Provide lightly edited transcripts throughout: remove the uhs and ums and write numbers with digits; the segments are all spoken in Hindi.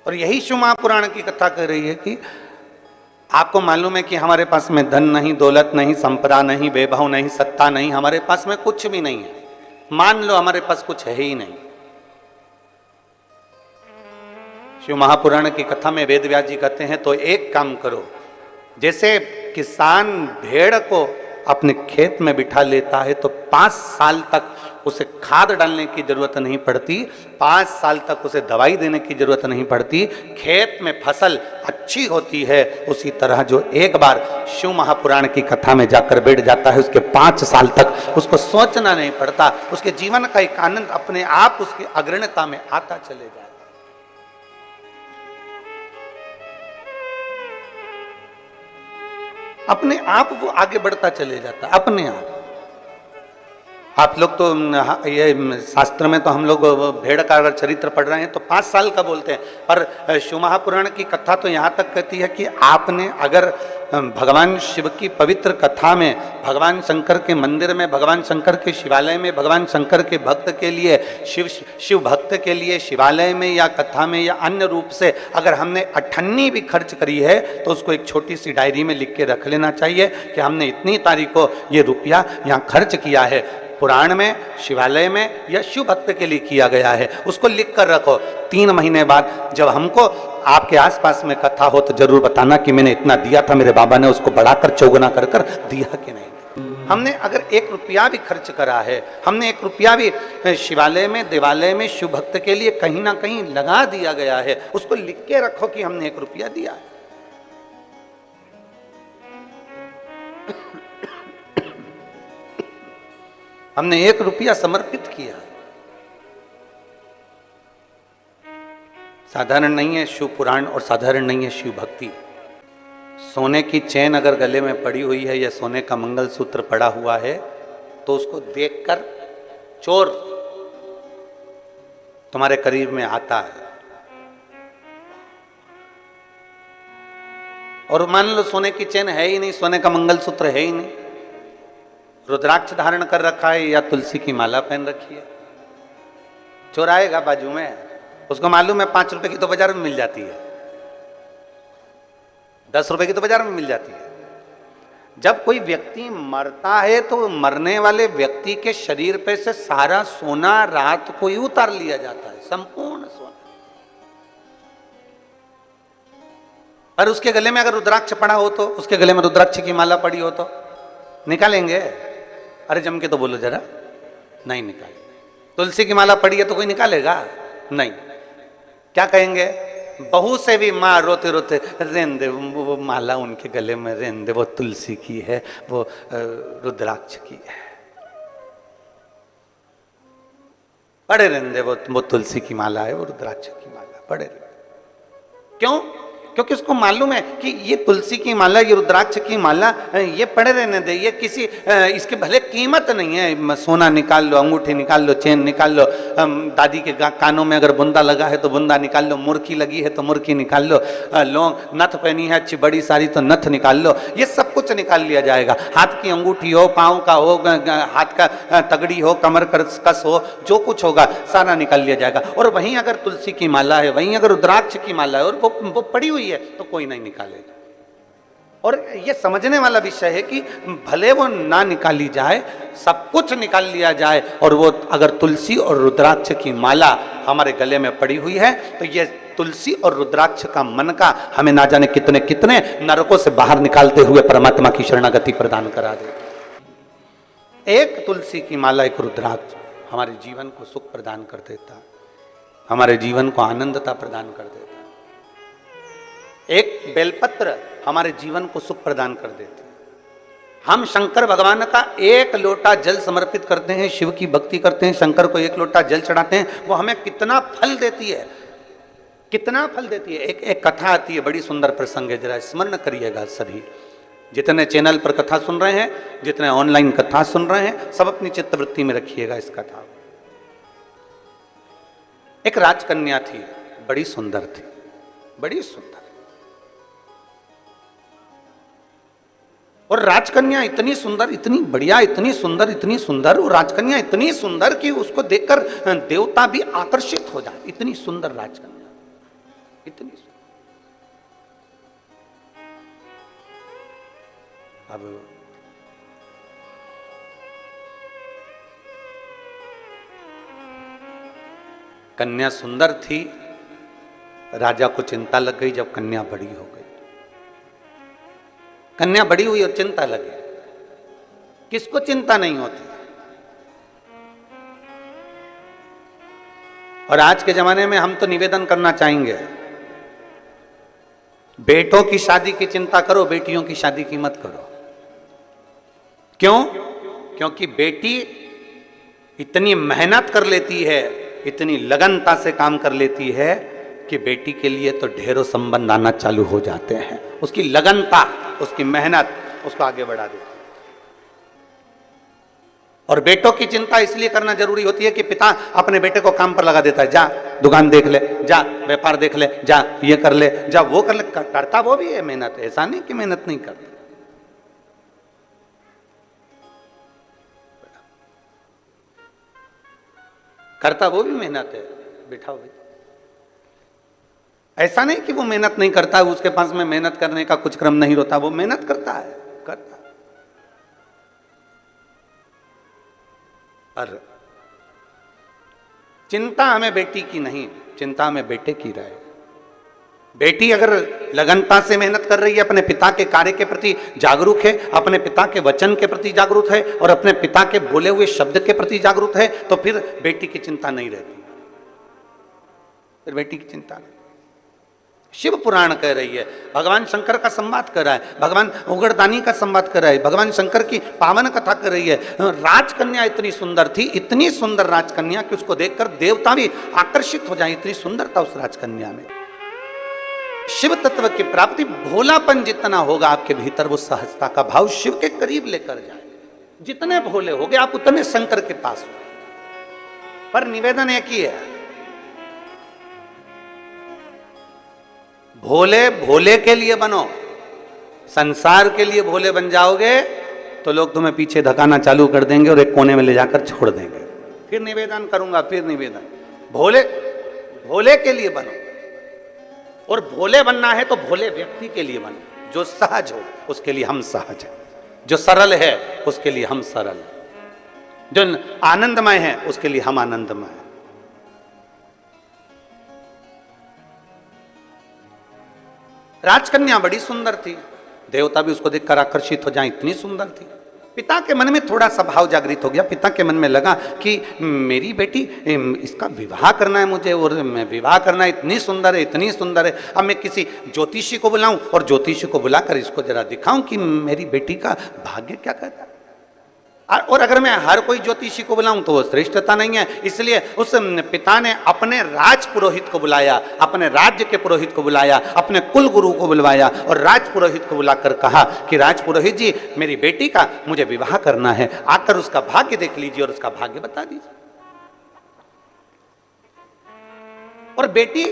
और यही शिव महापुराण की कथा कह रही है कि आपको मालूम है कि हमारे पास में धन नहीं, दौलत नहीं, संपदा नहीं, वैभव नहीं, सत्ता नहीं, हमारे पास में कुछ भी नहीं है। मान लो हमारे पास कुछ है ही नहीं। शिव महापुराण की कथा में वेद व्यास जी कहते हैं तो एक काम करो, जैसे किसान भेड़ को अपने खेत में बिठा लेता है तो 5 साल तक उसे खाद डालने की जरूरत नहीं पड़ती, 5 साल तक उसे दवाई देने की जरूरत नहीं पड़ती, खेत में फसल अच्छी होती है। उसी तरह जो एक बार शिव महापुराण की कथा में जाकर बैठ जाता है, उसके 5 साल तक उसको सोचना नहीं पड़ता, उसके जीवन का एक आनंद अपने आप उसकी अग्रणता में आता चले जाए। अपने आप वो आगे बढ़ता चले जाता, अपने आप लोग तो ये शास्त्र में तो हम लोग भेड़ का अगर चरित्र पढ़ रहे हैं तो 5 साल का बोलते हैं, पर शिव महापुराण की कथा तो यहाँ तक कहती है कि आपने अगर भगवान शिव की पवित्र कथा में, भगवान शंकर के मंदिर में, भगवान शंकर के शिवालय में, भगवान शंकर के भक्त के लिए, शिव भक्त के लिए शिवालय में या कथा में या अन्य रूप से अगर हमने 98 भी खर्च करी है तो उसको एक छोटी सी डायरी में लिख के रख लेना चाहिए कि हमने इतनी तारीख को ये रुपया यहाँ खर्च किया है, पुराण में, शिवालय में या शिव भक्त के लिए किया गया है, उसको लिख कर रखो। 3 महीने बाद जब हमको आपके आसपास में कथा हो तो जरूर बताना कि मैंने इतना दिया था, मेरे बाबा ने उसको बढ़ाकर चौगुना कर कर दिया कि नहीं। हमने अगर 1 रुपया भी खर्च करा है, हमने 1 रुपया भी शिवालय में, देवालय में, शिव भक्त के लिए कहीं ना कहीं लगा दिया गया है, उसको लिख के रखो कि हमने 1 रुपया दिया है। हमने 1 रुपया समर्पित किया। साधारण नहीं है शिव पुराण और साधारण नहीं है शिव भक्ति। सोने की चैन अगर गले में पड़ी हुई है या सोने का मंगलसूत्र पड़ा हुआ है तो उसको देखकर चोर तुम्हारे करीब में आता है। और मान लो सोने की चैन है ही नहीं, सोने का मंगलसूत्र है ही नहीं, रुद्राक्ष धारण कर रखा है या तुलसी की माला पहन रखी है, चोर आएगा बाजू में, उसको मालूम है 5 रुपए की तो बाजार में मिल जाती है, 10 रुपए की तो बाजार में मिल जाती है। जब कोई व्यक्ति मरता है तो मरने वाले व्यक्ति के शरीर पे से सारा सोना रात को ही उतार लिया जाता है, संपूर्ण सोना। और उसके गले में अगर रुद्राक्ष पड़ा हो तो, उसके गले में रुद्राक्ष की माला पड़ी हो तो निकालेंगे? अरे जम के तो बोलो जरा, नहीं निकाले। तुलसी की माला पड़ी है तो कोई निकालेगा? नहीं। क्या कहेंगे? बहू से भी माँ रोते रोते रहने दे, वो माला उनके गले में रहने दे, वो तुलसी की है, वो रुद्राक्ष की है, पड़े रहने दे, वो तुलसी की माला है, वो रुद्राक्ष की माला पड़े रहने। क्यों? क्योंकि उसको मालूम है कि ये तुलसी की माला, ये रुद्राक्ष की माला, ये पड़े रहने दे, ये किसी इसके भले कीमत नहीं है। सोना निकाल लो, अंगूठी निकाल लो, चेन निकाल लो, दादी के कानों में अगर बुंदा लगा है तो बुंदा निकाल लो, मुर्की लगी है तो मुर्की निकाल लो, लौंग, नथ पहनी है अच्छी बड़ी सारी तो नथ निकाल लो, ये सब कुछ निकाल लिया जाएगा। हाथ की अंगूठी हो, पाँव का हो, हाथ का तगड़ी हो, कमर कस हो, जो कुछ होगा सारा निकाल लिया जाएगा। और वहीं अगर तुलसी की माला है, वहीं अगर रुद्राक्ष की माला है और वो पड़ी हुई है तो कोई नहीं निकालेगा। और ये समझने वाला विषय है कि भले वो ना निकाली जाए, सब कुछ निकाल लिया जाए, और वो अगर तुलसी और रुद्राक्ष की माला हमारे गले में पड़ी हुई है तो ये तुलसी और रुद्राक्ष का मन का हमें ना जाने कितने कितने नरकों से बाहर निकालते हुए परमात्मा की शरणागति प्रदान करा दे। एक तुलसी की माला, एक रुद्राक्ष हमारे जीवन को सुख प्रदान कर देता, हमारे जीवन को आनंदता प्रदान कर देता। एक बेलपत्र हमारे जीवन को सुख प्रदान कर देते। हम शंकर भगवान का 1 लोटा जल समर्पित करते हैं, शिव की भक्ति करते हैं, शंकर को 1 लोटा जल चढ़ाते हैं, वो हमें कितना फल देती है, कितना फल देती है। एक कथा आती है, बड़ी सुंदर प्रसंग है, जरा स्मरण करिएगा सभी, जितने चैनल पर कथा सुन रहे हैं, जितने ऑनलाइन कथा सुन रहे हैं, सब अपनी चित्तवृत्ति में रखिएगा इस कथा। एक राजकन्या थी, बड़ी सुंदर थी, बड़ी सुंदर। और राजकन्या इतनी सुंदर, इतनी बढ़िया, इतनी सुंदर, इतनी सुंदर, वो राजकन्या इतनी सुंदर कि उसको देखकर देवता भी आकर्षित हो जाए, इतनी सुंदर राजकन्या। इतनी अब कन्या सुंदर थी, राजा को चिंता लग गई जब कन्या बड़ी हो गई। कन्या बड़ी हुई और चिंता लगी। किसको चिंता नहीं होती? और आज के जमाने में हम तो निवेदन करना चाहेंगे, बेटों की शादी की चिंता करो, बेटियों की शादी की मत करो। क्यों? क्योंकि बेटी इतनी मेहनत कर लेती है, इतनी लगनता से काम कर लेती है कि बेटी के लिए तो ढेरों संबंध आना चालू हो जाते हैं। उसकी लगनता, उसकी मेहनत उसको आगे बढ़ा देती है। और बेटों की चिंता इसलिए करना जरूरी होती है कि पिता अपने बेटे को काम पर लगा देता है, जा दुकान देख ले, जा व्यापार देख ले, जा ये कर ले, जा वो कर ले। करता वो भी है मेहनत, ऐसा नहीं कि मेहनत नहीं करता। करता वो भी मेहनत है, बिठाओ भी। ऐसा नहीं कि वो मेहनत नहीं करता, उसके पास में मेहनत करने का कुछ क्रम नहीं होता, वो मेहनत करता है, करता। पर चिंता हमें बेटी की नहीं, चिंता हमें बेटे की रहे। बेटी अगर लगनता से मेहनत कर रही है, अपने पिता के कार्य के प्रति जागरूक है, अपने पिता के वचन के प्रति जागरूक है और अपने पिता के बोले हुए शब्द के प्रति जागरूक है, तो फिर बेटी की चिंता नहीं रहती, फिर बेटी की चिंता नहीं। शिव पुराण कह रही है, भगवान शंकर का संवाद कर रहा है, भगवान उगड़दानी का संवाद कर रहा है, भगवान शंकर की पावन कथा कर रही है। राजकन्या इतनी सुंदर थी, इतनी सुंदर राजकन्या कि उसको देखकर देवता भी आकर्षित हो जाए, इतनी सुंदरता उस राजकन्या में। शिव तत्व की प्राप्ति, भोलापन जितना होगा आपके भीतर, वो सहजता का भाव शिव के करीब लेकर जाए। जितने भोले होगे आप उतने शंकर के पास हो। पर निवेदन एक ही है, भोले भोले के लिए बनो, संसार के लिए भोले बन जाओगे तो लोग तुम्हें पीछे धकाना चालू कर देंगे और एक कोने में ले जाकर छोड़ देंगे। फिर निवेदन करूंगा, फिर निवेदन, भोले भोले के लिए बनो। और भोले बनना है तो भोले व्यक्ति के लिए बनो, जो सहज हो उसके लिए हम सहज हैं, जो सरल है उसके लिए हम सरल हैं, जो आनंदमय है उसके लिए हम आनंदमय हैं। राजकन्या बड़ी सुंदर थी, देवता भी उसको देखकर आकर्षित हो जाए, इतनी सुंदर थी। पिता के मन में थोड़ा सा भाव जागृत हो गया। पिता के मन में लगा कि मेरी बेटी, इसका विवाह करना है मुझे, और मैं विवाह करना है, इतनी सुंदर है, इतनी सुंदर है। अब मैं किसी ज्योतिषी को बुलाऊं और ज्योतिषी को बुलाकर इसको जरा दिखाऊं कि मेरी बेटी का भाग्य क्या कहता है। और अगर मैं हर कोई ज्योतिषी को बुलाऊं तो वो श्रेष्ठता नहीं है। इसलिए उस पिता ने अपने राज पुरोहित को बुलाया, अपने राज्य के पुरोहित को बुलाया, अपने कुल गुरु को बुलवाया और राज पुरोहित को बुलाकर कहा कि राज पुरोहित जी, मेरी बेटी का मुझे विवाह करना है, आकर उसका भाग्य देख लीजिए और उसका भाग्य बता दीजिए। और बेटी,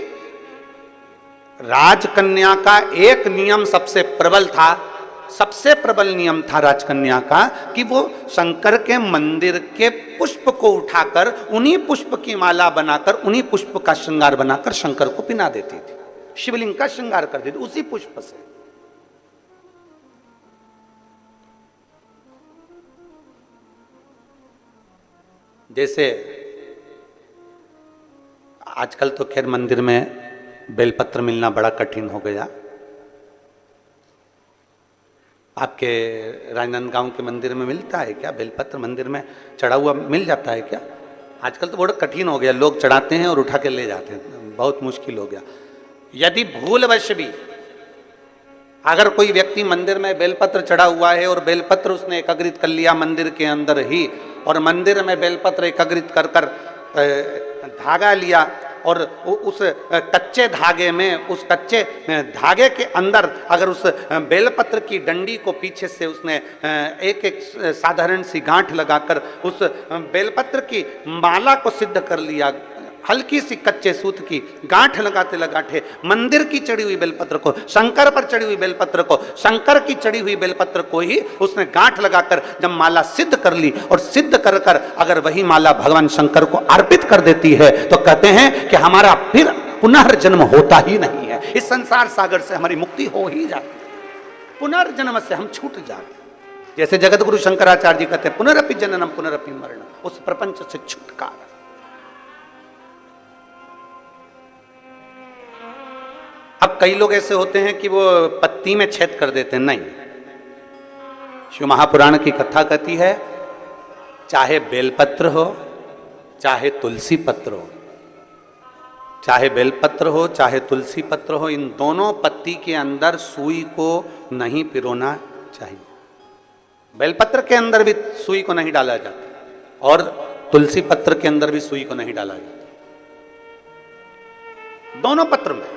राजकन्या का एक नियम सबसे प्रबल था, सबसे प्रबल नियम था राजकन्या का कि वो शंकर के मंदिर के पुष्प को उठाकर उन्हीं पुष्प की माला बनाकर, उन्हीं पुष्प का श्रृंगार बनाकर शंकर को पिना देती थी, शिवलिंग का श्रृंगार कर देती उसी पुष्प से। जैसे आजकल तो खैर मंदिर में बेलपत्र मिलना बड़ा कठिन हो गया। आपके राजनांदगांव के मंदिर में मिलता है क्या बेलपत्र? मंदिर में चढ़ा हुआ मिल जाता है क्या? आजकल तो बड़ा कठिन हो गया, लोग चढ़ाते हैं और उठा के ले जाते हैं, बहुत मुश्किल हो गया। यदि भूलवश भी अगर कोई व्यक्ति मंदिर में बेलपत्र चढ़ा हुआ है और बेलपत्र उसने एकत्रित कर लिया मंदिर के अंदर ही, और मंदिर में बेलपत्र एकत्रित कर कर धागा लिया और उस कच्चे धागे में, उस कच्चे धागे के अंदर अगर उस बेलपत्र की डंडी को पीछे से उसने एक एक साधारण सी गांठ लगाकर उस बेलपत्र की माला को सिद्ध कर लिया, हल्की सी कच्चे सूत की गांठ लगाते लगाते मंदिर की चढ़ी हुई बेलपत्र को, शंकर पर चढ़ी हुई बेलपत्र को, शंकर की चढ़ी हुई बेलपत्र को ही उसने गांठ लगाकर जब माला सिद्ध कर ली और सिद्ध कर कर अगर वही माला भगवान शंकर को अर्पित कर देती है तो कहते हैं कि हमारा फिर पुनर्जन्म होता ही नहीं है। इस संसार सागर से हमारी मुक्ति हो ही जाती है, पुनर्जन्म से हम छूट जाते हैं। जैसे जगत गुरु शंकराचार्य जी कहते हैं पुनरपि जननम पुनरपि मरणम, उस प्रपंच से छुटकारा। अब कई लोग ऐसे होते हैं कि वो पत्ती में छेद कर देते हैं, नहीं। शिव महापुराण की कथा कहती है चाहे बेलपत्र हो चाहे तुलसी पत्र हो, चाहे बेलपत्र हो चाहे तुलसी पत्र हो, इन दोनों पत्ती के अंदर सुई को नहीं पिरोना चाहिए। बेलपत्र के अंदर भी सुई को नहीं डाला जाता और तुलसी पत्र के अंदर भी सुई को नहीं डाला जाता, दोनों पत्र में।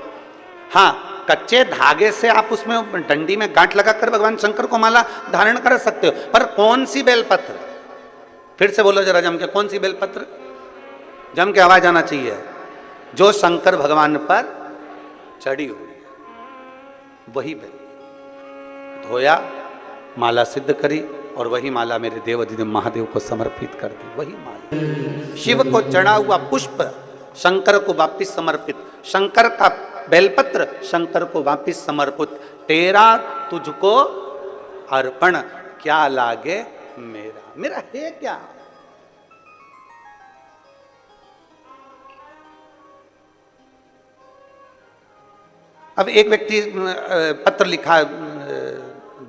हाँ, कच्चे धागे से आप उसमें डंडी में गांठ लगाकर भगवान शंकर को माला धारण कर सकते हो, पर कौन सी बेलपत्र? फिर से बोलो जरा जम के, कौन सी बेलपत्र? जम के आवाज आना चाहिए। जो शंकर भगवान पर चढ़ी हुई है वही बेल धोया, माला सिद्ध करी और वही माला मेरे देवाधिदेव महादेव को समर्पित कर दी। वही माला शिव को चढ़ा हुआ पुष्प शंकर को वापिस समर्पित, शंकर का बेलपत्र शंकर को वापिस समर्पित। तेरा तुझको अर्पण क्या लागे मेरा, मेरा है क्या? अब एक व्यक्ति पत्र लिखा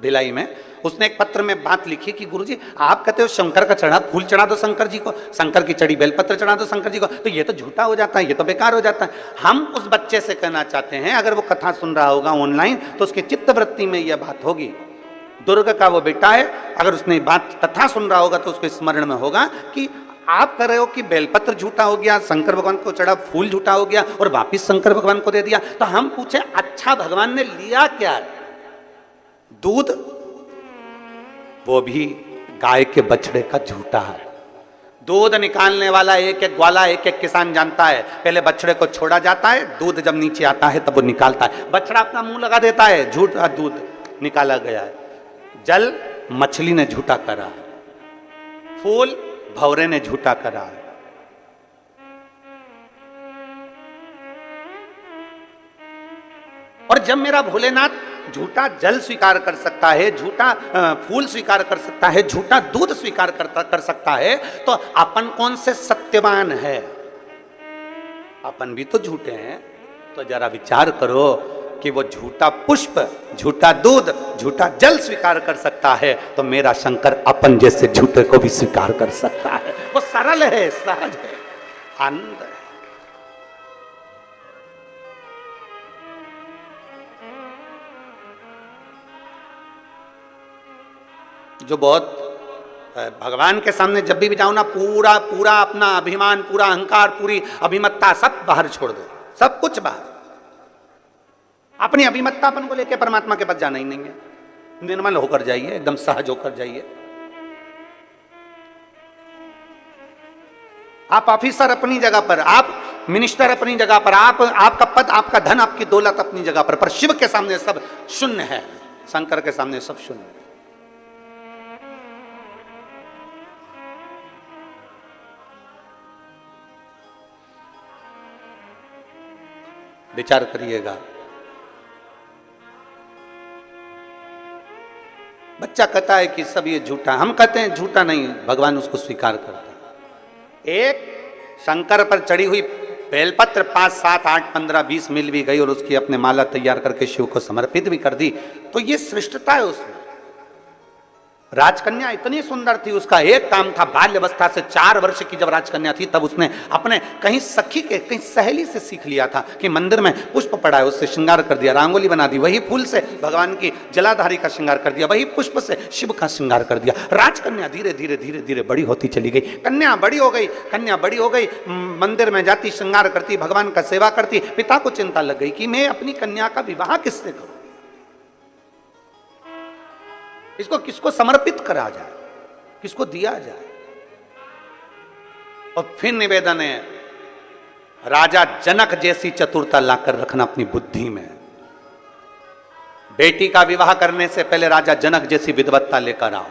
भिलाई में, उसने एक पत्र में बात लिखी कि गुरुजी आप कहते हो शंकर का चढ़ा फूल चढ़ा दो शंकर जी को, शंकर की चढ़ी बेलपत्र चढ़ा दो शंकर जी को, तो ये तो झूठा हो जाता है, ये तो बेकार हो जाता है। हम उस बच्चे से कहना चाहते हैं, अगर वो कथा सुन रहा होगा ऑनलाइन तो उसकी चित्तवृत्ति में यह बात होगी। दुर्ग का वो बेटा है, अगर उसने बात कथा सुन रहा होगा तो उसके स्मरण में होगा कि आप कह रहे हो कि बेलपत्र झूठा हो गया, शंकर भगवान को चढ़ा फूल झूठा हो गया और वापिस शंकर भगवान को दे दिया। तो हम पूछे अच्छा भगवान ने लिया क्या? दूध, वो भी गाय के बछड़े का झूठा है। दूध निकालने वाला एक एक ग्वाला एक एक किसान जानता है, पहले बछड़े को छोड़ा जाता है, दूध जब नीचे आता है तब वो निकालता है। बछड़ा अपना मुंह लगा देता है, झूठा दूध निकाला गया है। जल मछली ने झूठा करा है, फूल भौरे ने झूठा करा है। और जब मेरा भोलेनाथ झूठा जल स्वीकार कर सकता है, झूठा फूल स्वीकार कर सकता है, झूठा दूध स्वीकार कर सकता है, तो अपन कौन से सत्यवान है? अपन भी तो झूठे हैं। तो जरा विचार करो कि वो झूठा पुष्प, झूठा दूध, झूठा जल स्वीकार कर सकता है, तो मेरा शंकर अपन जैसे झूठे को भी स्वीकार कर सकता है। वो सरल है, सहज है, आनंद है। जो बहुत भगवान के सामने जब भी जाओ ना, पूरा पूरा अपना अभिमान, पूरा अहंकार, पूरी अभिमत्ता सब बाहर छोड़ दो, सब कुछ बाहर। अपनी अभिमत्तापन को लेकर परमात्मा के पास जाना ही नहीं है। निर्मल होकर जाइए, एकदम सहज होकर जाइए। आप ऑफिसर अपनी जगह पर, आप मिनिस्टर अपनी जगह पर, आप आपका पद, आपका धन, आपकी दौलत अपनी जगह पर शिव के सामने सब शून्य है, शंकर के सामने सब शून्य है। विचार करिएगा। बच्चा कहता है कि सब ये झूठा, हम कहते हैं झूठा नहीं, भगवान उसको स्वीकार करता है। एक शंकर पर चढ़ी हुई बेलपत्र 5, 7, 8, 15, 20 मिल भी गई और उसकी अपने माला तैयार करके शिव को समर्पित भी कर दी, तो ये श्रेष्ठता है उसमें। राजकन्या इतनी सुंदर थी, उसका एक काम था, बाल्यवस्था से 4 वर्ष की जब राजकन्या थी तब उसने अपने कहीं सखी के, कहीं सहेली से सीख लिया था कि मंदिर में पुष्प पड़ा है, उससे श्रृंगार कर दिया, रंगोली बना दी, वही फूल से भगवान की जलाधारी का श्रृंगार कर दिया, वही पुष्प से शिव का श्रृंगार कर दिया। राजकन्या धीरे धीरे धीरे धीरे बड़ी होती चली गई, कन्या बड़ी हो गई, कन्या बड़ी हो गई, मंदिर में जाती, श्रृंगार करती, भगवान का सेवा करती। पिता को चिंता लग गई कि मैं अपनी कन्या का विवाह किससे करूं, इसको किसको समर्पित करा जाए, किसको दिया जाए। और फिर निवेदन है, राजा जनक जैसी चतुरता लाकर रखना अपनी बुद्धि में। बेटी का विवाह करने से पहले राजा जनक जैसी विद्वत्ता लेकर आओ।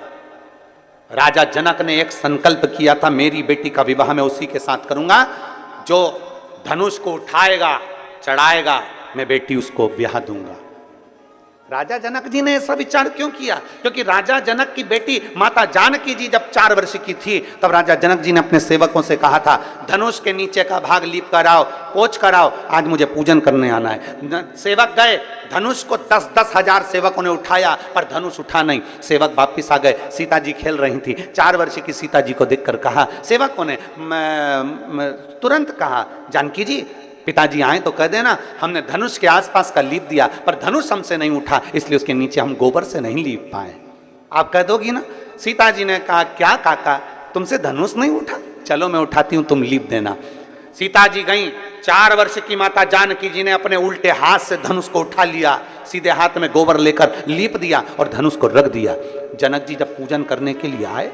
राजा जनक ने एक संकल्प किया था, मेरी बेटी का विवाह मैं उसी के साथ करूंगा जो धनुष को उठाएगा चढ़ाएगा, मैं बेटी उसको ब्याह दूंगा। राजा जनक जी ने ऐसा विचार क्यों किया? क्योंकि राजा जनक की बेटी माता जानकी जी जब 4 वर्ष की थी तब राजा जनक जी ने अपने सेवकों से कहा था, धनुष के नीचे का भाग लीप कराओ, पोंछ कराओ, आज मुझे पूजन करने आना है। सेवक गए, धनुष को 10-10 हजार सेवकों ने उठाया, पर धनुष उठा नहीं। सेवक वापिस आ गए, सीता जी खेल रही थी। 4 वर्ष की सीता जी को देखकर कहा, सेवकों ने तुरंत कहा, जानकी जी पिताजी आए तो कह देना हमने धनुष के आसपास का लीप दिया, पर धनुष हमसे नहीं उठा, इसलिए उसके नीचे हम गोबर से नहीं लीप पाए। आप कह दोगी ना? सीता जी ने कहा, क्या काका तुमसे धनुष नहीं उठा? चलो मैं उठाती हूं, तुम लीप देना। सीता जी गई, 4 वर्ष की माता जानकी जी ने अपने उल्टे हाथ से धनुष को उठा लिया, सीधे हाथ में गोबर लेकर लीप दिया और धनुष को रख दिया। जनक जी जब पूजन करने के लिए आए,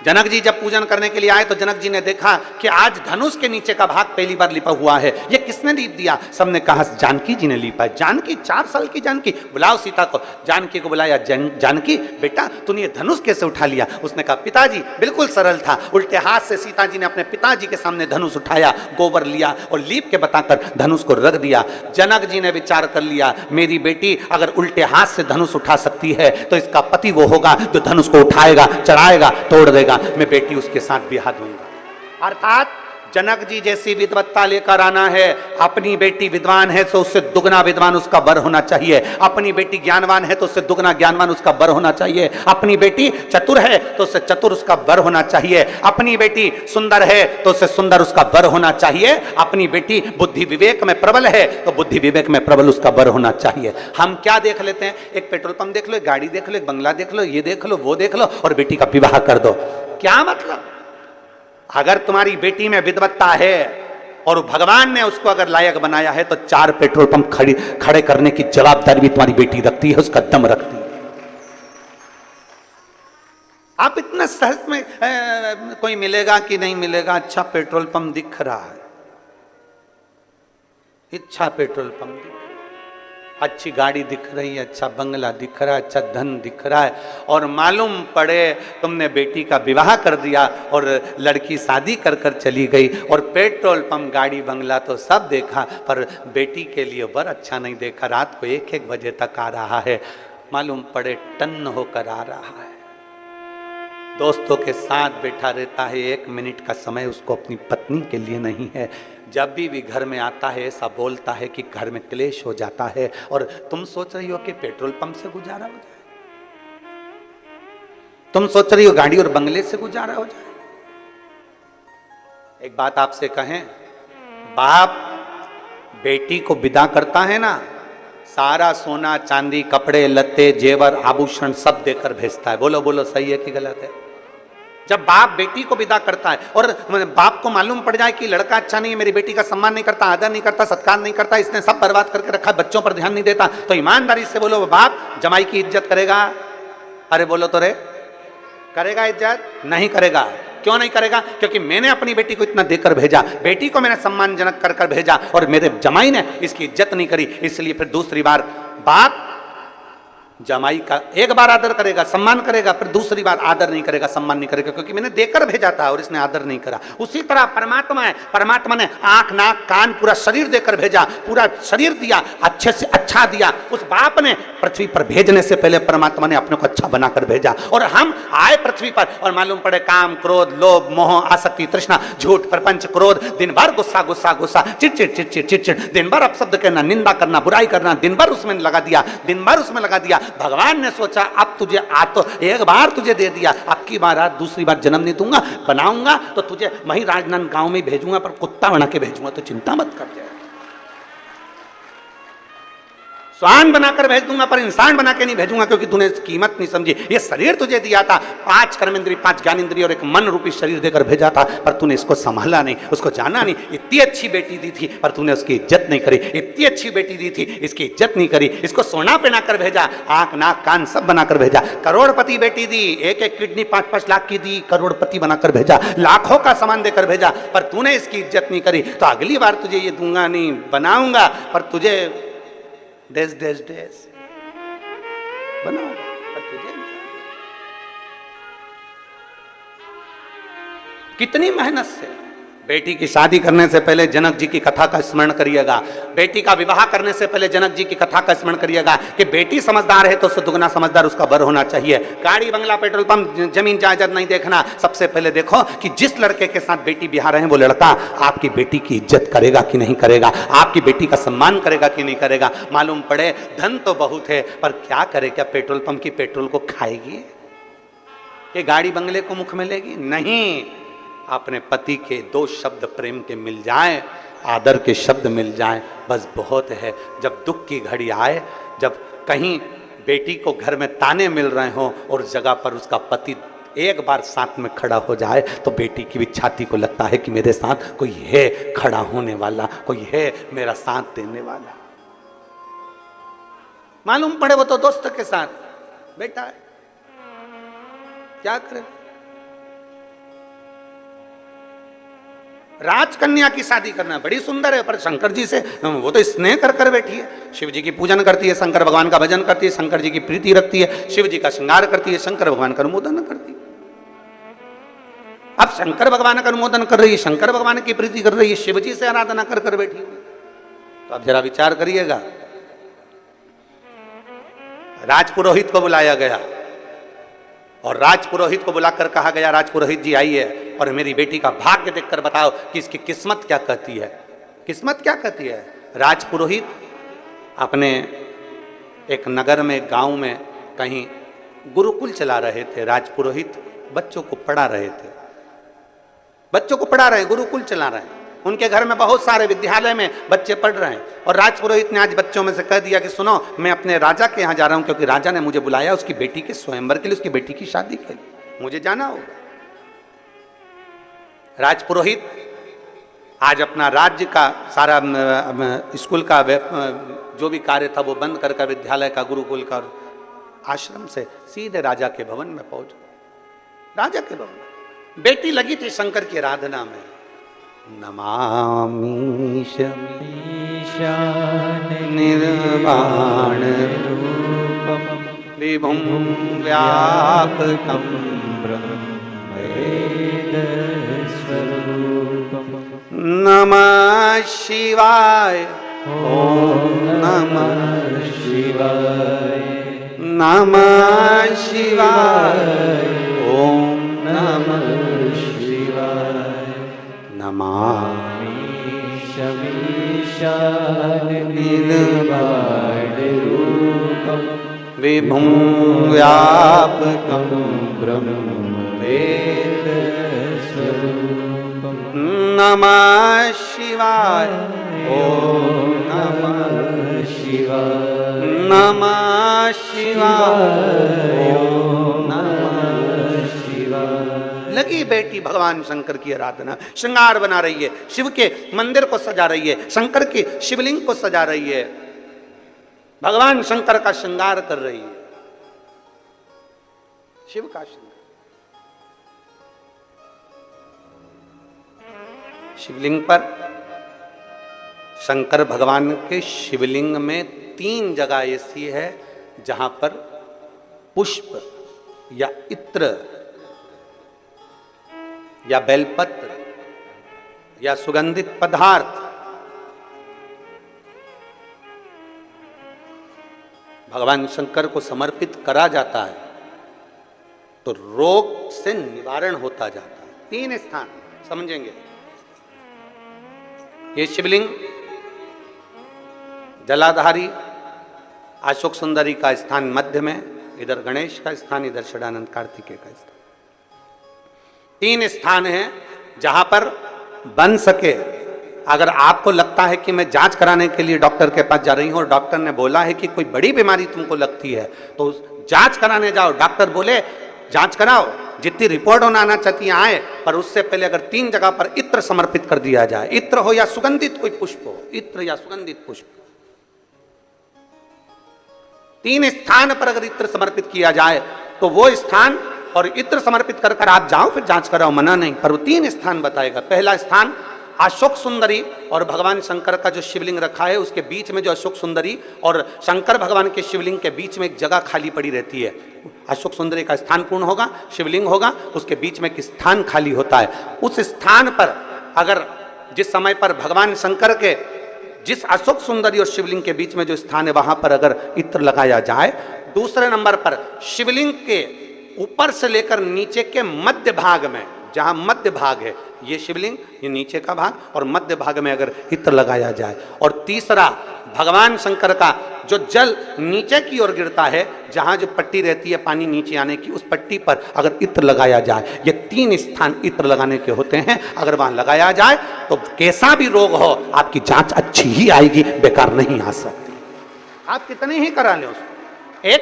जनक जी जब पूजन करने के लिए आए तो जनक जी ने देखा कि आज धनुष के नीचे का भाग पहली बार लिपा हुआ है। ये किसने लीप दिया? सबने कहा जानकी जी ने लीपा है। जानकी, 4 साल की जानकी, बुलाओ सीता को। जानकी को बुलाया, जानकी बेटा तूने ये धनुष कैसे उठा लिया? उसने कहा पिताजी बिल्कुल सरल था, उल्टे हाथ से सीता जी ने अपने पिताजी के सामने धनुष उठाया, गोबर लिया और लीप के बताकर धनुष को रख दिया। जनक जी ने विचार कर लिया, मेरी बेटी अगर उल्टे हाथ से धनुष उठा सकती है तो इसका पति वो होगा जो धनुष को उठाएगा, चढ़ाएगा, तोड़ देगा, मैं बेटी उसके साथ ब्याह दूंगा। अर्थात जनक जी जैसी विद्वत्ता लेकर आना है। अपनी बेटी विद्वान है तो उससे दुगना विद्वान उसका वर होना चाहिए। अपनी बेटी ज्ञानवान है तो उससे दुगना ज्ञानवान उसका वर होना चाहिए। अपनी बेटी चतुर है तो उससे चतुर उसका वर होना चाहिए। अपनी बेटी सुंदर है तो उससे सुंदर उसका वर होना चाहिए। अपनी बेटी बुद्धि विवेक में प्रबल है तो बुद्धि विवेक में प्रबल उसका वर होना चाहिए। हम क्या देख लेते हैं? एक पेट्रोल पंप देख लो, एक गाड़ी देख लो, एक बंगला देख लो, ये देख लो, वो देख लो और बेटी का विवाह कर दो। क्या मतलब? अगर तुम्हारी बेटी में विद्वत्ता है और भगवान ने उसको अगर लायक बनाया है तो 4 पेट्रोल पंप खड़े करने की जवाबदारी भी तुम्हारी बेटी रखती है, उसका दम रखती है। आप इतना सहज में कोई मिलेगा कि नहीं मिलेगा? अच्छा पेट्रोल पंप दिख रहा है, अच्छा पेट्रोल पंप दिख, अच्छी गाड़ी दिख रही है, अच्छा बंगला दिख रहा है, अच्छा धन दिख रहा है, और मालूम पड़े तुमने बेटी का विवाह कर दिया और लड़की शादी कर कर चली गई और पेट्रोल पंप, गाड़ी, बंगला तो सब देखा पर बेटी के लिए वर अच्छा नहीं देखा। रात को 1-1 बजे तक आ रहा है, मालूम पड़े टन्न होकर आ रहा है, दोस्तों के साथ बैठा रहता है, 1 मिनट का समय उसको अपनी पत्नी के लिए नहीं है। जब भी घर में आता है ऐसा बोलता है कि घर में क्लेश हो जाता है और तुम सोच रही हो कि पेट्रोल पंप से गुजारा हो जाए, तुम सोच रही हो गाड़ी और बंगले से गुजारा हो जाए। एक बात आपसे कहें, बाप बेटी को विदा करता है ना, सारा सोना चांदी, कपड़े लत्ते, जेवर, आभूषण सब देकर भेजता है। बोलो बोलो, सही है कि गलत है? जब बाप बेटी को विदा करता है और बाप को मालूम पड़ जाए कि लड़का अच्छा नहीं है, मेरी बेटी का सम्मान नहीं करता, आदर नहीं करता, सत्कार नहीं करता, इसने सब बर्बाद करके रखा, बच्चों पर ध्यान नहीं देता, तो ईमानदारी से बोलो बाप जमाई की इज्जत करेगा? अरे बोलो तो रे, करेगा इज्जत? नहीं करेगा। क्यों नहीं करेगा? क्योंकि मैंने अपनी बेटी को इतना देकर भेजा, बेटी को मैंने सम्मानजनक कर कर भेजा और मेरे जमाई ने इसकी इज्जत नहीं करी, इसलिए फिर दूसरी बार बाप जमाई का एक बार आदर करेगा, सम्मान करेगा, फिर दूसरी बार आदर नहीं करेगा, सम्मान नहीं करेगा, क्योंकि मैंने देकर भेजा था और इसने आदर नहीं करा। उसी तरह परमात्मा है, परमात्मा ने आंख, नाक, कान, पूरा शरीर देकर भेजा, पूरा शरीर दिया, अच्छे से अच्छा दिया। उस बाप ने पृथ्वी पर भेजने से पहले परमात्मा ने अपने को अच्छा बनाकर भेजा और हम आए पृथ्वी पर और मालूम पड़े काम, क्रोध, लोभ, मोह, आसक्ति, तृष्णा, झूठ, प्रपंच, क्रोध, दिन भर गुस्सा गुस्सा गुस्सा, चिड़चिड़ चिड़चिड़ चिड़चिड़, दिन भर अपशब्द कहना, निंदा करना, बुराई करना, दिन भर उसमें लगा दिया, दिन भर उसमें लगा दिया। भगवान ने सोचा अब तुझे तो एक बार तुझे दे दिया, अब की बार दूसरी बार जन्म नहीं दूंगा, बनाऊंगा तो तुझे वहीं राजनांद गांव में भेजूंगा, पर कुत्ता बना के भेजूंगा, तो चिंता मत कर जाए। स्वान बनाकर भेज दूंगा पर इंसान बना के नहीं भेजूंगा, क्योंकि तूने कीमत नहीं समझी। ये शरीर तुझे दिया था, 5 कर्मेंद्रिय, 5 ज्ञानेंद्रिय और एक मन रूपी शरीर देकर भेजा था, पर तूने इसको संभाला नहीं, उसको जाना नहीं। इतनी अच्छी बेटी दी थी पर तूने उसकी इज्जत नहीं करी, इतनी अच्छी बेटी दी थी, इसकी इज्जत नहीं करी। इसको सोना पहनाकर भेजा, आंख, नाक, कान सब बनाकर भेजा। करोड़पति बेटी दी, 1-1 किडनी 5-5 लाख की दी, करोड़पति बनाकर भेजा, लाखों का सामान देकर भेजा, पर तूने इसकी इज्जत नहीं करी। तो अगली बार तुझे ये दूंगा नहीं, बनाऊंगा, पर तुझे देश देश देश बनाओ, पर तुझे कितनी मेहनत से बेटी की शादी करने से पहले जनक जी की कथा का स्मरण करिएगा। बेटी का विवाह करने से पहले जनक जी की कथा का स्मरण करिएगा कि बेटी समझदार है तो उससे दुगना समझदार उसका वर होना चाहिए। गाड़ी बंगला पेट्रोल पंप जमीन जायदाद नहीं देखना, सबसे पहले देखो कि जिस लड़के के साथ बेटी ब्याह रहे हैं वो लड़का आपकी बेटी की इज्जत करेगा कि नहीं करेगा, आपकी बेटी का सम्मान करेगा कि नहीं करेगा। मालूम पड़े धन तो बहुत है पर क्या करे, क्या पेट्रोल पंप की पेट्रोल को खाएगी, ये गाड़ी बंगले को मुख में लेगी? नहीं। अपने पति के दो शब्द प्रेम के मिल जाएं, आदर के शब्द मिल जाएं, बस बहुत है। जब दुख की घड़ी आए, जब कहीं बेटी को घर में ताने मिल रहे हों और उस जगह पर उसका पति एक बार साथ में खड़ा हो जाए तो बेटी की भी छाती को लगता है कि मेरे साथ कोई है खड़ा होने वाला, कोई है मेरा साथ देने वाला। मालूम पड़े वो तो दोस्त के साथ बेटा है, क्या करे। राजकन्या की शादी करना बड़ी सुंदर है, पर शंकर जी से वो तो स्नेह कर कर बैठी है। शिव जी की पूजन करती है, शंकर भगवान का भजन करती है, शंकर जी की प्रीति रखती है, शिव जी का श्रृंगार करती है, शंकर भगवान का अनुमोदन करती है। अब शंकर भगवान का अनुमोदन कर रही है, शंकर भगवान की प्रीति कर रही है, शिव जी से आराधना कर कर बैठी हुई। तो अब जरा विचार करिएगा। राजपुरोहित को बुलाया गया और राजपुरोहित को बुलाकर कहा गया, राजपुरोहित जी आइए और मेरी बेटी का भाग्य देखकर बताओ कि इसकी किस्मत क्या कहती है। किस्मत क्या कहती है? राजपुरोहित अपने एक नगर में, गांव में कहीं गुरुकुल चला रहे थे। राजपुरोहित बच्चों को पढ़ा रहे थे, बच्चों को पढ़ा रहे, गुरुकुल चला रहे हैं। उनके घर में बहुत सारे विद्यालय में बच्चे पढ़ रहे हैं और राजपुरोहित ने आज बच्चों में से कह दिया कि सुनो, मैं अपने राजा के यहाँ जा रहा हूँ क्योंकि राजा ने मुझे बुलाया उसकी बेटी के स्वयंवर के लिए, उसकी बेटी की शादी के लिए, मुझे जाना होगा। राजपुरोहित आज अपना राज्य का सारा स्कूल का जो भी कार्य था वो बंद कर विद्यालय का, गुरुकुल का, आश्रम से सीधे राजा के भवन में पहुंच गए। राजा के भवन बेटी लगी थी शंकर की आराधना में। नमामि निर्वाण रूपम विभुं व्यापकं नमः शिवाय, ओम नमः शिवाय, नमः शिवाय, ओम नमः शिवाय, नमामि निर्वाण रूपम विभुं व्यापकं ब्रह्मवेद स्वरूपम नमः शिवाय, ओम नमः शिवाय, नमः शिवाय, ओम नमः शिवाय। लगी बेटी भगवान शंकर की आराधना, श्रृंगार बना रही है, शिव के मंदिर को सजा रही है, शंकर की शिवलिंग को सजा रही है, भगवान शंकर का श्रृंगार कर रही है, शिव का श्रृंगार। शिवलिंग पर शंकर भगवान के शिवलिंग में 3 जगह ऐसी है जहां पर पुष्प या इत्र या बेलपत्र या सुगंधित पदार्थ भगवान शंकर को समर्पित करा जाता है तो रोग से निवारण होता जाता है। 3 स्थान समझेंगे। ये शिवलिंग जलाधारी अशोक सुंदरी का स्थान मध्य में, इधर गणेश का स्थान, इधर षडानंद कार्तिकेय का स्थान। 3 स्थान हैं जहां पर बन सके। अगर आपको लगता है कि मैं जांच कराने के लिए डॉक्टर के पास जा रही हूं और डॉक्टर ने बोला है कि कोई बड़ी बीमारी तुमको लगती है तो जांच कराने जाओ, डॉक्टर बोले जांच कराओ, जितनी रिपोर्ट होना आना चाहती है आए, पर उससे पहले अगर 3 जगह पर इत्र समर्पित कर दिया जाए, इत्र हो या सुगंधित कोई पुष्प हो, इत्र या सुगंधित पुष्प, 3 स्थान पर अगर इत्र समर्पित किया जाए तो वो स्थान और इत्र समर्पित कर कर आप जाओ फिर जांच कराओ, मना नहीं, पर वो 3 स्थान बताएगा। पहला स्थान अशोक सुंदरी और भगवान शंकर का जो शिवलिंग रखा है उसके बीच में जो अशोक सुंदरी और शंकर भगवान के शिवलिंग के बीच में एक जगह खाली पड़ी रहती है। अशोक सुंदरी का स्थान पूर्ण होगा, शिवलिंग होगा, उसके बीच में एक स्थान खाली होता है। उस स्थान पर अगर जिस समय पर भगवान शंकर के जिस अशोक सुंदरी और शिवलिंग के बीच में जो स्थान है वहां पर अगर इत्र लगाया जाए, दूसरे नंबर पर शिवलिंग के ऊपर से लेकर नीचे के मध्य भाग में, जहां मध्य भाग है ये शिवलिंग, ये नीचे का भाग और मध्य भाग में अगर इत्र लगाया जाए, और तीसरा भगवान शंकर का जो जल नीचे की ओर गिरता है, जहां जो पट्टी रहती है पानी नीचे आने की, उस पट्टी पर अगर इत्र लगाया जाए, ये 3 स्थान इत्र लगाने के होते हैं। अगर वहां लगाया जाए तो कैसा भी रोग हो आपकी जांच अच्छी ही आएगी, बेकार नहीं आ सकती। आप कितने ही करा लें उसको। एक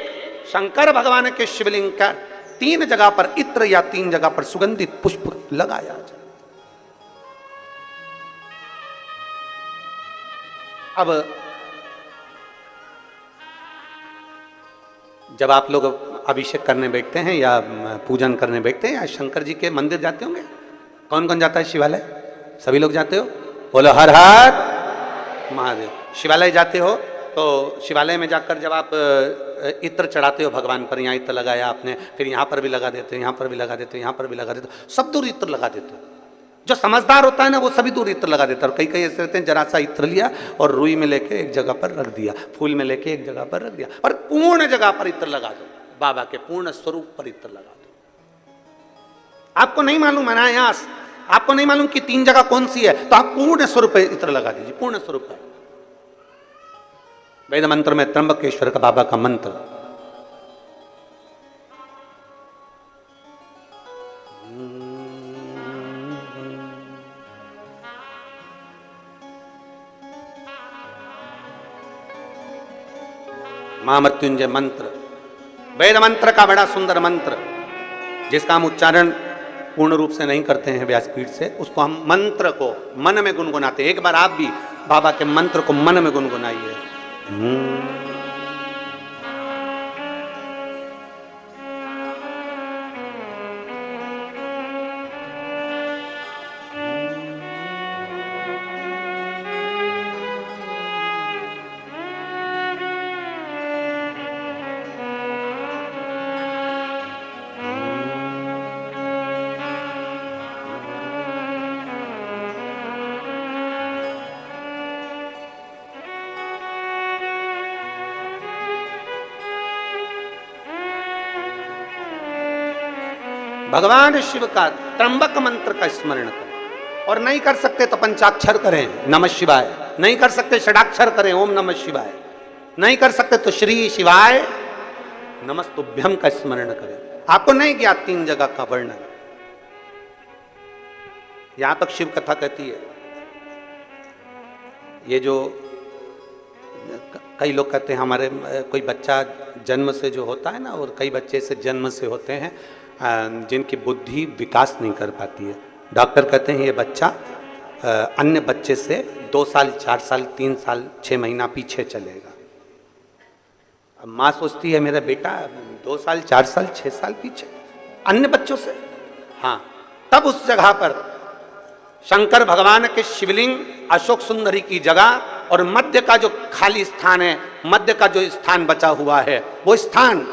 शंकर भगवान के शिवलिंग का 3 जगह पर इत्र या 3 जगह पर सुगंधित पुष्प लगाया जाए। अब जब आप लोग अभिषेक करने बैठते हैं या पूजन करने बैठते हैं या शंकर जी के मंदिर जाते होंगे, कौन कौन जाता है शिवालय? सभी लोग जाते हो? बोलो हर हर महादेव। शिवालय जाते हो तो शिवालय में जाकर जब आप इत्र चढ़ाते हो भगवान पर, यहाँ इत्र लगाया आपने, फिर यहाँ पर भी लगा देते हो, यहाँ पर भी लगा देते हो, यहाँ पर भी लगा देते हो, सब दूर इत्र लगा देते हो। जो समझदार होता है ना वो सभी दूर इत्र लगा देता है। और कई कई ऐसे रहते हैं जरा सा इत्र लिया और रुई में लेके एक जगह पर रख दिया, फूल में लेके एक जगह पर रख दिया, और पूर्ण जगह पर इत्र लगा दो, बाबा के पूर्ण स्वरूप पर इत्र लगा दो। आपको नहीं मालूम अनायास, आपको नहीं मालूम कि 3 जगह कौन सी है, तो आप पूर्ण स्वरूप पर इत्र लगा दीजिए, पूर्ण स्वरूप पर। वेद मंत्र में त्र्यंबकेश्वर का बाबा का मंत्र, महामृत्युंजय मंत्र, वेद मंत्र का बड़ा सुंदर मंत्र, जिसका हम उच्चारण पूर्ण रूप से नहीं करते हैं व्यासपीठ से, उसको हम मंत्र को मन में गुनगुनाते हैं। एक बार आप भी बाबा के मंत्र को मन में गुनगुनाइए। भगवान शिव का त्र्यंबक मंत्र का स्मरण करें, और नहीं कर सकते तो पंचाक्षर करें नमः शिवाय, नहीं कर सकते षडाक्षर करें ओम नमः शिवाय, नहीं कर सकते तो श्री शिवाय नमस्तुभ्यम का स्मरण करें। आपको नहीं किया 3 जगह का वर्णन, यहां तक शिव कथा कहती है। ये जो कई लोग कहते हैं हमारे कोई बच्चा जन्म से जो होता है ना, और कई बच्चे से जन्म से होते हैं जिनकी बुद्धि विकास नहीं कर पाती है। डॉक्टर कहते हैं ये बच्चा अन्य बच्चे से 2 साल 4 साल 3 साल 6 महीना पीछे चलेगा। अब माँ सोचती है मेरा बेटा 2 साल 4 साल 6 साल पीछे अन्य बच्चों से। हाँ, तब उस जगह पर शंकर भगवान के शिवलिंग, अशोक सुंदरी की जगह और मध्य का जो खाली स्थान है, मध्य का जो स्थान बचा हुआ है, वो स्थान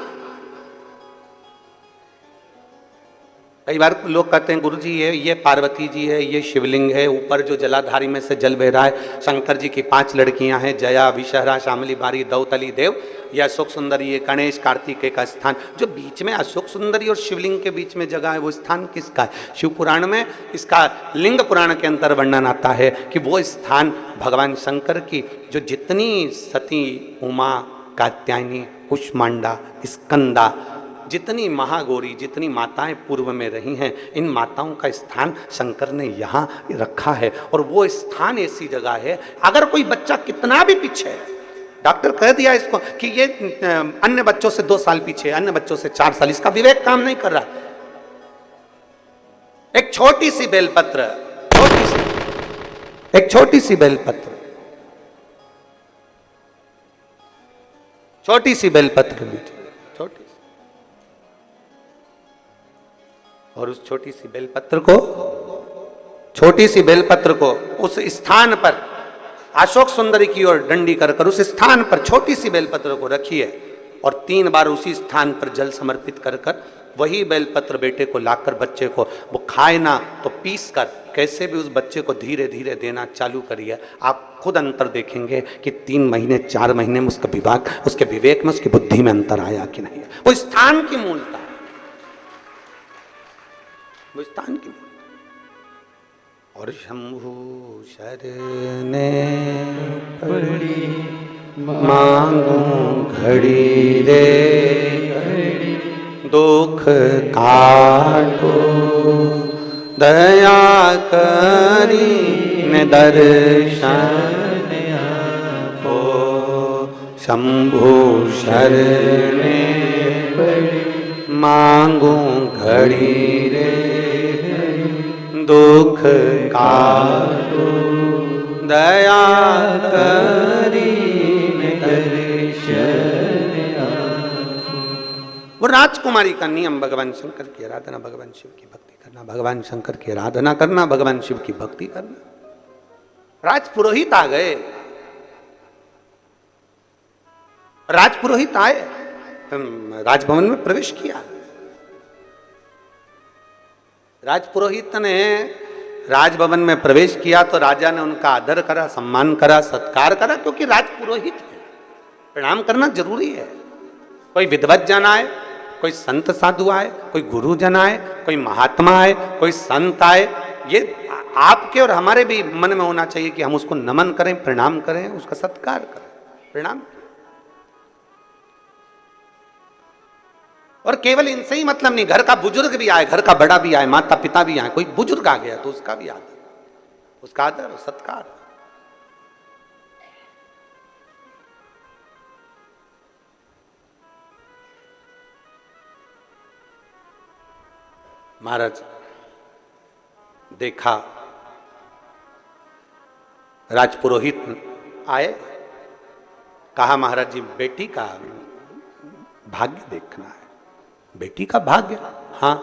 कई बार लोग कहते हैं गुरुजी ये पार्वती जी है, ये शिवलिंग है, ऊपर जो जलाधारी में से जल बह रहा है, शंकर जी की 5 लड़कियां हैं, जया, विषहरा, शामली, बारी, दौतली देव, ये अशोक सुंदरी, ये गणेश, कार्तिकेय का स्थान। जो बीच में अशोक सुंदरी और शिवलिंग के बीच में जगह है, वो स्थान किसका है? शिव पुराण में इसका लिंग पुराण के अंतर वर्णन आता है कि वो स्थान भगवान शंकर की जो जितनी सती, उमा, कात्यायनी, कुष्मांडा, स्कंदा, जितनी महागौरी, जितनी माताएं पूर्व में रही हैं, इन माताओं का स्थान शंकर ने यहाँ रखा है। और वो स्थान ऐसी जगह है, अगर कोई बच्चा कितना भी पीछे है, डॉक्टर कह दिया इसको कि ये अन्य बच्चों से 2 साल पीछे, अन्य बच्चों से 4 साल, इसका विवेक काम नहीं कर रहा। एक छोटी सी बेलपत्र, एक छोटी सी बेलपत्र, छोटी सी बेलपत्र लीजिए, छोटी सी, और उस छोटी सी बेलपत्र को, छोटी सी बेलपत्र को उस स्थान पर अशोक सुंदरी की ओर डंडी कर उस स्थान पर छोटी सी बेलपत्र को रखिए और 3 बार उसी स्थान पर जल समर्पित कर वही बेलपत्र बेटे को लाकर बच्चे को वो खाए ना तो पीस कर कैसे भी उस बच्चे को धीरे धीरे देना चालू करिए, आप खुद अंतर देखेंगे कि 3 महीने 4 महीने में उसका विभाग, उसके विवेक में, उसकी बुद्धि में अंतर आया कि नहीं। वो स्थान की मूलता है, वो स्थान की मूलता। और शंभु शरणे पड़ी मांगू घड़ी रे, दुख काटो दया करी ने दर्शन आपो। शंभु शरणे मांगू घड़ी रे, दुख काटो दया करी ने दर्शन आपो। वो राजकुमारी का नियम भगवान शंकर की आराधना, भगवान शिव की भक्ति करना, भगवान शंकर की आराधना करना, भगवान शिव की भक्ति करना। राजपुरोहित आ गए, राजपुरोहित आए, राजभवन में प्रवेश किया। राजपुरोहित ने राजभवन में प्रवेश किया तो राजा ने उनका आदर करा, सम्मान करा, सत्कार करा, क्योंकि राजपुरोहित है, प्रणाम करना जरूरी है। कोई विद्वत जन आए, कोई संत साधु आए, कोई गुरु जन आए, कोई महात्मा आए, कोई संत आए, ये आपके और हमारे भी मन में होना चाहिए कि हम उसको नमन करें, प्रणाम करें, उसका सत्कार करें, प्रणाम। और केवल इनसे ही मतलब नहीं, घर का बुजुर्ग भी आए, घर का बड़ा भी आए, माता पिता भी आए, कोई बुजुर्ग आ गया तो उसका भी आदर, उसका आदर सत्कार। महाराज देखा, राजपुरोहित आए, कहा महाराज जी बेटी का भाग्य देखना है। बेटी का भाग्य? हाँ,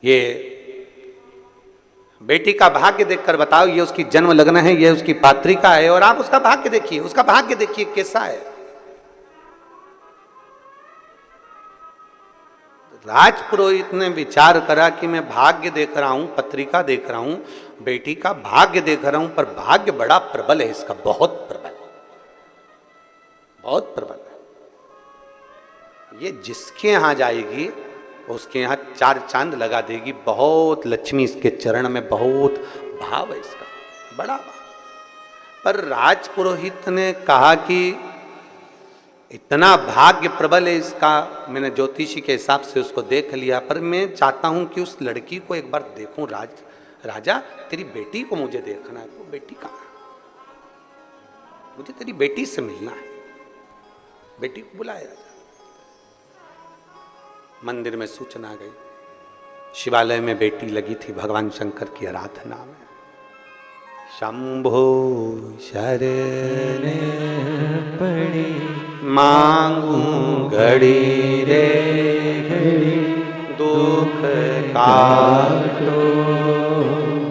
ये बेटी का भाग्य देखकर बताओ, ये उसकी जन्म लग्न है, ये उसकी पात्रिका है, और आप उसका भाग्य देखिए, उसका भाग्य देखिए कैसा है। राजपुरोहित ने विचार करा कि मैं भाग्य देख रहा हूं, पत्रिका देख रहा हूं, बेटी का भाग्य देख रहा हूं, पर भाग्य बड़ा प्रबल है इसका, बहुत प्रबल, बहुत प्रबल है। ये जिसके यहां जाएगी उसके यहां 4 चांद लगा देगी। बहुत लक्ष्मी इसके चरण में, बहुत भाव है इसका, बड़ा भाव। पर राजपुरोहित ने कहा कि इतना भाग्य प्रबल है इसका, मैंने ज्योतिषी के हिसाब से उसको देख लिया, पर मैं चाहता हूं कि उस लड़की को एक बार देखूं। राजा तेरी बेटी को मुझे देखना है। वो बेटी कहाँ है? मुझे तेरी बेटी से मिलना है। बेटी को बुलाया राजा। मंदिर में सूचना आ गई, शिवालय में बेटी लगी थी भगवान शंकर की आराधना में। शंभो शरणे पड़ी मांगू घड़ी रे, दुख काटो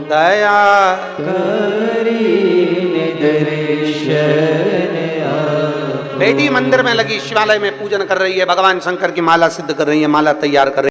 दया करी दर्शन। बेटी मंदिर में लगी, शिवालय में पूजन कर रही है, भगवान शंकर की माला सिद्ध कर रही है, माला तैयार कर रही है।